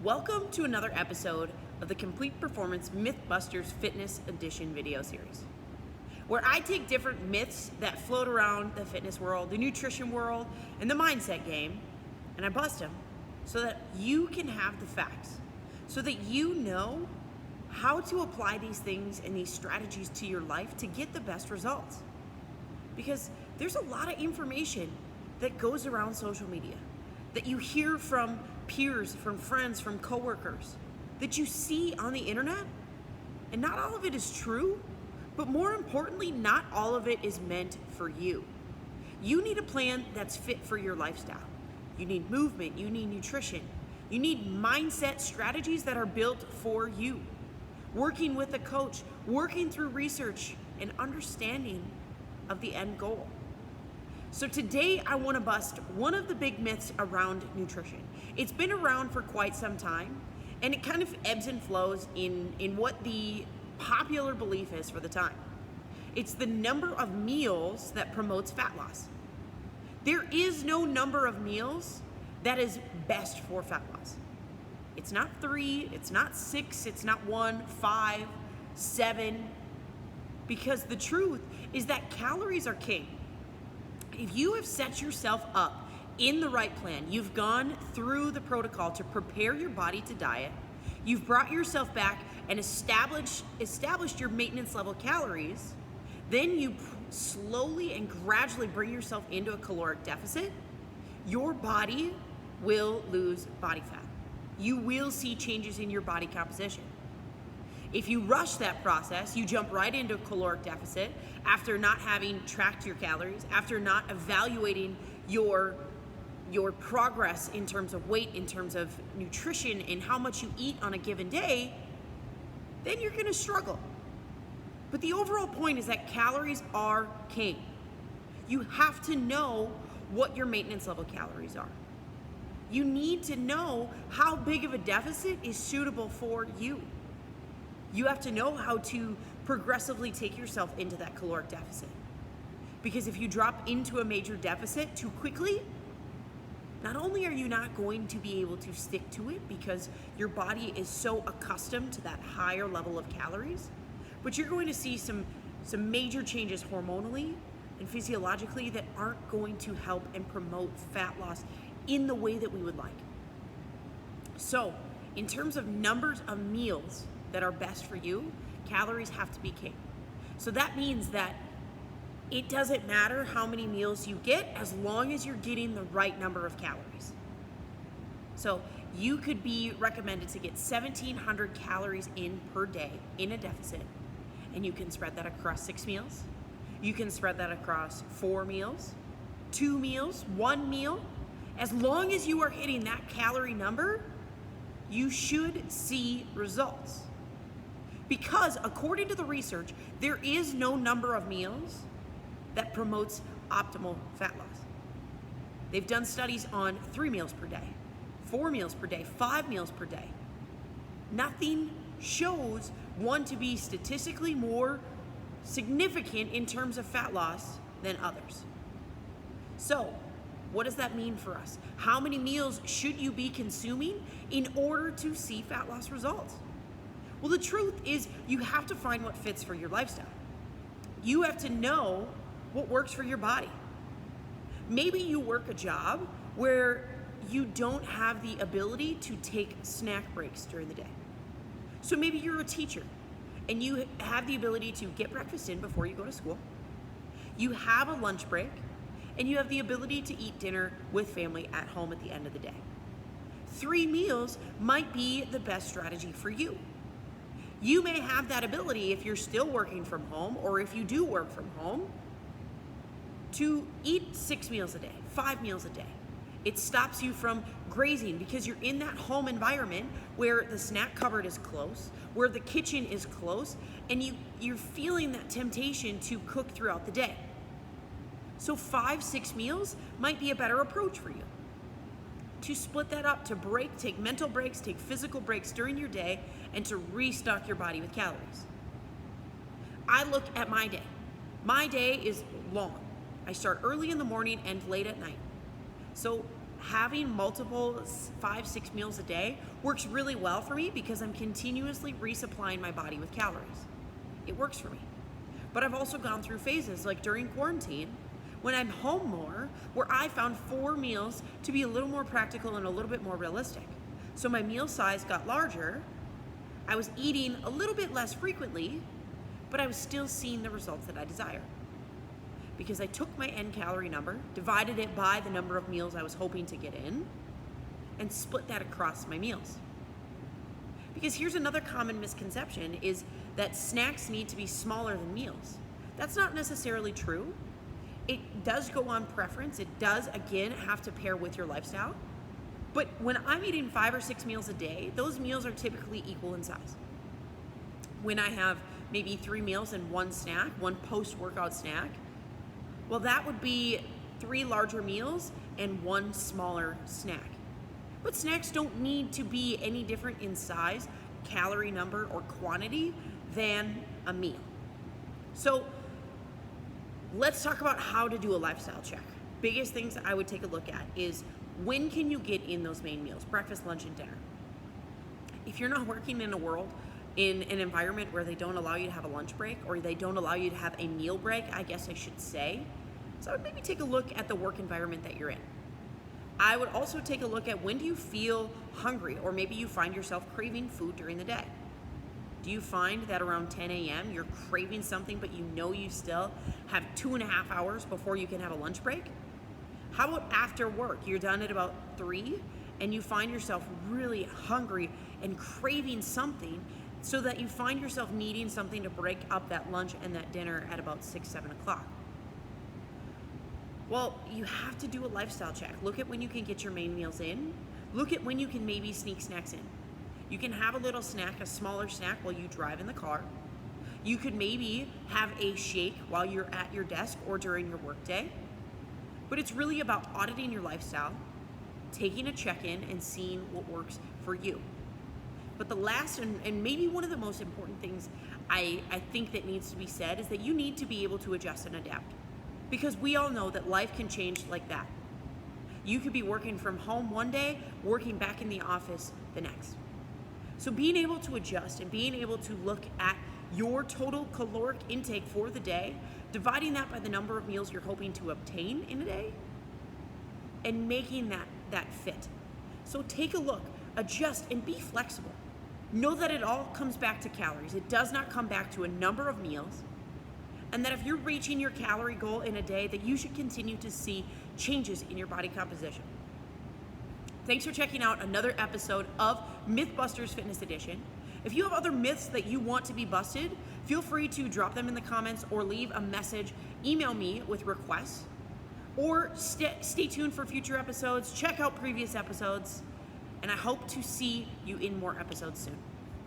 Welcome to another episode of the Complete Performance Mythbusters Fitness Edition video series, where I take different myths that float around the fitness world, the nutrition world, and the mindset game, and I bust them so that you can have the facts, so that you know how to apply these things and these strategies to your life to get the best results. Because there's a lot of information that goes around social media, that you hear from peers, from friends, from coworkers, that you see on the internet, and not all of it is true, but more importantly, not all of it is meant for you. You need a plan that's fit for your lifestyle. You need movement, you need nutrition, you need mindset strategies that are built for you. Working with a coach, working through research, and understanding of the end goal. So today I want to bust one of the big myths around nutrition. It's been around for quite some time, and it kind of ebbs and flows in what the popular belief is for the time. It's the number of meals that promotes fat loss. There is no number of meals that is best for fat loss. It's not 3, it's not 6, it's not 1, 5, 7, because the truth is that calories are king. If you have set yourself up in the right plan, you've gone through the protocol to prepare your body to diet, you've brought yourself back and established your maintenance level calories, then you slowly and gradually bring yourself into a caloric deficit, your body will lose body fat. You will see changes in your body composition. If you rush that process, you jump right into a caloric deficit after not having tracked your calories, after not evaluating your progress in terms of weight, in terms of nutrition, and how much you eat on a given day, then you're gonna struggle. But the overall point is that calories are king. You have to know what your maintenance level calories are. You need to know how big of a deficit is suitable for you. You have to know how to progressively take yourself into that caloric deficit. Because if you drop into a major deficit too quickly, not only are you not going to be able to stick to it because your body is so accustomed to that higher level of calories, but you're going to see some major changes hormonally and physiologically that aren't going to help and promote fat loss in the way that we would like. So, in terms of numbers of meals that are best for you, calories have to be king. So that means that it doesn't matter how many meals you get as long as you're getting the right number of calories. So you could be recommended to get 1,700 calories in per day in a deficit, and you can spread that across 6 meals. You can spread that across 4 meals, 2 meals, 1 meal. As long as you are hitting that calorie number, you should see results. Because according to the research, there is no number of meals that promotes optimal fat loss. They've done studies on 3 meals per day, 4 meals per day, 5 meals per day. Nothing shows one to be statistically more significant in terms of fat loss than others. So, what does that mean for us? How many meals should you be consuming in order to see fat loss results? Well, the truth is you have to find what fits for your lifestyle. You have to know what works for your body. Maybe you work a job where you don't have the ability to take snack breaks during the day. So maybe you're a teacher and you have the ability to get breakfast in before you go to school. You have a lunch break and you have the ability to eat dinner with family at home at the end of the day. 3 meals might be the best strategy for you. You may have that ability if you're still working from home, or if you do work from home, to eat 6 meals a day, 5 meals a day. It stops you from grazing because you're in that home environment where the snack cupboard is close, where the kitchen is close, and you're feeling that temptation to cook throughout the day. So 5, 6 meals might be a better approach for you. To split that up, to break, take mental breaks, take physical breaks during your day, and to restock your body with calories. I look at my day. My day is long. I start early in the morning and late at night. So having multiple 5-6 meals a day works really well for me because I'm continuously resupplying my body with calories. It works for me. But I've also gone through phases like during quarantine when I'm home more, where I found 4 meals to be a little more practical and a little bit more realistic. So my meal size got larger. I was eating a little bit less frequently, but I was still seeing the results that I desire. Because I took my end calorie number, divided it by the number of meals I was hoping to get in, and split that across my meals. Because here's another common misconception is that snacks need to be smaller than meals. That's not necessarily true. It does go on preference. It does, again, have to pair with your lifestyle. But when I'm eating 5 or 6 meals a day, those meals are typically equal in size. When I have maybe 3 meals and 1 snack, 1 post-workout snack, well, that would be 3 larger meals and 1 smaller snack. But snacks don't need to be any different in size, calorie number, or quantity than a meal. So let's talk about how to do a lifestyle check. Biggest things I would take a look at is when can you get in those main meals, breakfast, lunch, and dinner. If you're not working in an environment where they don't allow you to have a lunch break or they don't allow you to have a meal break, I guess I should say. So I would maybe take a look at the work environment that you're in. I would also take a look at when do you feel hungry or maybe you find yourself craving food during the day. Do you find that around 10 a.m. you're craving something but you know you still have 2.5 hours before you can have a lunch break? How about after work? You're done at about 3 and you find yourself really hungry and craving something so that you find yourself needing something to break up that lunch and that dinner at about 6-7 o'clock. Well, you have to do a lifestyle check. Look at when you can get your main meals in. Look at when you can maybe sneak snacks in. You can have a little snack, a smaller snack while you drive in the car. You could maybe have a shake while you're at your desk or during your workday. But it's really about auditing your lifestyle, taking a check-in, and seeing what works for you. But the last and maybe one of the most important things I think that needs to be said is that you need to be able to adjust and adapt. Because we all know that life can change like that. You could be working from home one day, working back in the office the next. So being able to adjust and being able to look at your total caloric intake for the day, dividing that by the number of meals you're hoping to obtain in a day, and making that fit. So take a look, adjust, and be flexible. Know that it all comes back to calories. It does not come back to a number of meals. And that if you're reaching your calorie goal in a day, that you should continue to see changes in your body composition. Thanks for checking out another episode of Mythbusters Fitness Edition. If you have other myths that you want to be busted, feel free to drop them in the comments or leave a message, email me with requests, or stay tuned for future episodes, check out previous episodes, and I hope to see you in more episodes soon.